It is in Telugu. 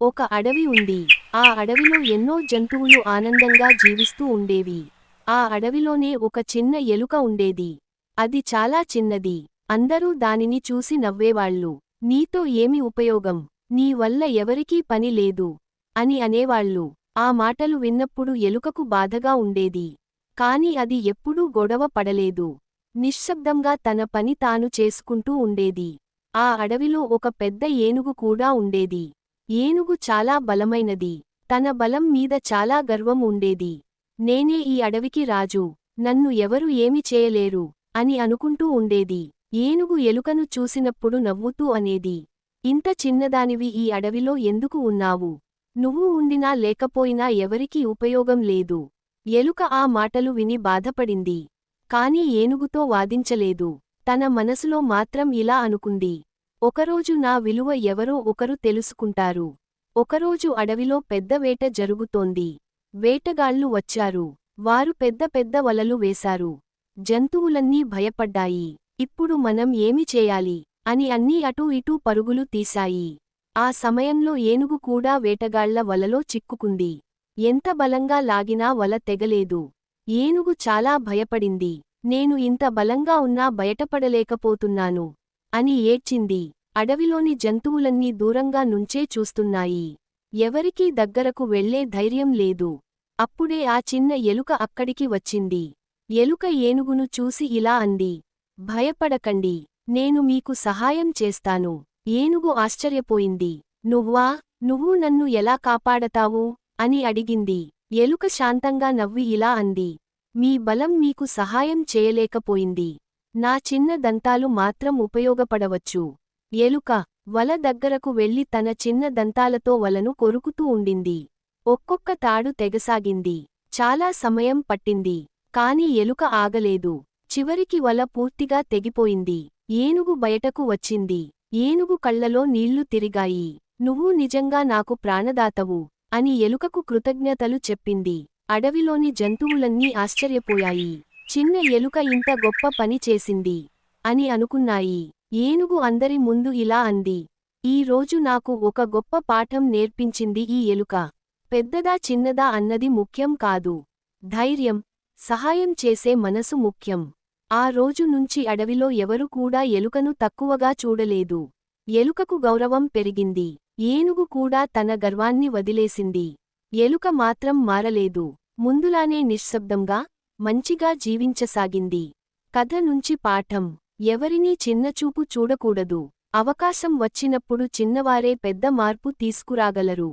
ఒక అడవి ఉంది. ఆ అడవిలో ఎన్నో జంతువులు ఆనందంగా జీవిస్తూ ఉండేవి. ఆ అడవిలోనే ఒక చిన్న ఎలుక ఉండేది. అది చాలా చిన్నది. అందరూ దానిని చూసి నవ్వేవాళ్ళు. నీతో ఏమి ఉపయోగం? నీ వల్ల ఎవరికీ పని లేదు అని అనేవాళ్ళు. ఆ మాటలు విన్నప్పుడు ఎలుకకు బాధగా ఉండేది. కాని అది ఎప్పుడూ గొడవ పడలేదు. నిశ్శబ్దంగా తన పని తాను చేసుకుంటూ ఉండేది. ఆ అడవిలో ఒక పెద్ద ఏనుగు కూడా ఉండేది. ఏనుగు చాలా బలమైనది. తన బలం మీద చాలా గర్వం ఉండేది. నేనే ఈ అడవికి రాజు. నన్ను ఎవరు ఏమి చేయలేరు అని అనుకుంటూ ఉండేది. ఏనుగు ఎలుకను చూసినప్పుడు నవ్వుతూ అనేది, ఇంత చిన్నదానివి ఈ అడవిలో ఎందుకు ఉన్నావు? నువ్వు ఉండినా లేకపోయినా ఎవరికీ ఉపయోగం లేదు. ఎలుక ఆ మాటలు విని బాధపడింది. కాని ఏనుగుతో వాదించలేదు. తన మనసులో మాత్రం ఇలా అనుకుంది, ఒకరోజు నా విలువ ఎవరో ఒకరు తెలుసుకుంటారు. ఒకరోజు అడవిలో పెద్ద వేట జరుగుతోంది. వేటగాళ్లు వచ్చారు. వారు పెద్ద పెద్ద వలలు వేశారు. జంతువులన్నీ భయపడ్డాయి. ఇప్పుడు మనం ఏమి చేయాలి అని అన్నీ అటూ ఇటూ పరుగులు తీశాయి. ఆ సమయంలో ఏనుగు కూడా వేటగాళ్ల వలలో చిక్కుకుంది. ఎంత బలంగా లాగినా వల తెగలేదు. ఏనుగు చాలా భయపడింది. నేను ఇంత బలంగా ఉన్నా బయటపడలేకపోతున్నాను అని ఏడ్చింది. అడవిలోని జంతువులన్నీ దూరంగా నుంచే చూస్తున్నాయి. ఎవరికీ దగ్గరకు వెళ్లే ధైర్యం లేదు. అప్పుడే ఆ చిన్న ఎలుక అక్కడికి వచ్చింది. ఎలుక ఏనుగును చూసి ఇలా అంది, భయపడకండి. నేను మీకు సహాయం చేస్తాను. ఏనుగు ఆశ్చర్యపోయింది. నువ్వా? నువ్వు నన్ను ఎలా కాపాడతావు అని అడిగింది. ఎలుక శాంతంగా నవ్వి ఇలా అంది, మీ బలం మీకు సహాయం చేయలేకపోయింది. నా చిన్న దంతాలు మాత్రం ఉపయోగపడవచ్చు. ఎలుక వల దగ్గరకు వెళ్లి తన చిన్న దంతాలతో వలను కొరుకుతూ ఉండింది. ఒక్కొక్క తాడు తెగసాగింది. చాలా సమయం పట్టింది. కాని ఎలుక ఆగలేదు. చివరికి వల పూర్తిగా తెగిపోయింది. ఏనుగు బయటకు వచ్చింది. ఏనుగు కళ్లలో నీళ్లు తిరిగాయి. నువ్వు నిజంగా నాకు ప్రాణదాతవు అని ఎలుకకు కృతజ్ఞతలు చెప్పింది. అడవిలోని జంతువులన్నీ ఆశ్చర్యపోయాయి. చిన్న ఎలుక ఇంత గొప్ప పని చేసింది అని అనుకున్నాయి. ఏనుగు అందరి ముందు ఇలా అంది, ఈ రోజు నాకు ఒక గొప్ప పాఠం నేర్పించింది ఈ ఎలుక. పెద్దదా చిన్నదా అన్నది ముఖ్యం కాదు. ధైర్యం, సహాయం చేసే మనసు ముఖ్యం. ఆ రోజు నుంచి అడవిలో ఎవరు కూడా ఎలుకను తక్కువగా చూడలేదు. ఎలుకకు గౌరవం పెరిగింది. ఏనుగు కూడా తన గర్వాన్ని వదిలేసింది. ఎలుక మాత్రం మారలేదు. ముందులానే నిశ్శబ్దంగా, మంచిగా జీవించసాగింది. కథ నుంచి పాఠం: ఎవరినీ చిన్నచూపు చూడకూడదు. అవకాశం వచ్చినప్పుడు చిన్నవారే పెద్ద మార్పు తీసుకురాగలరు.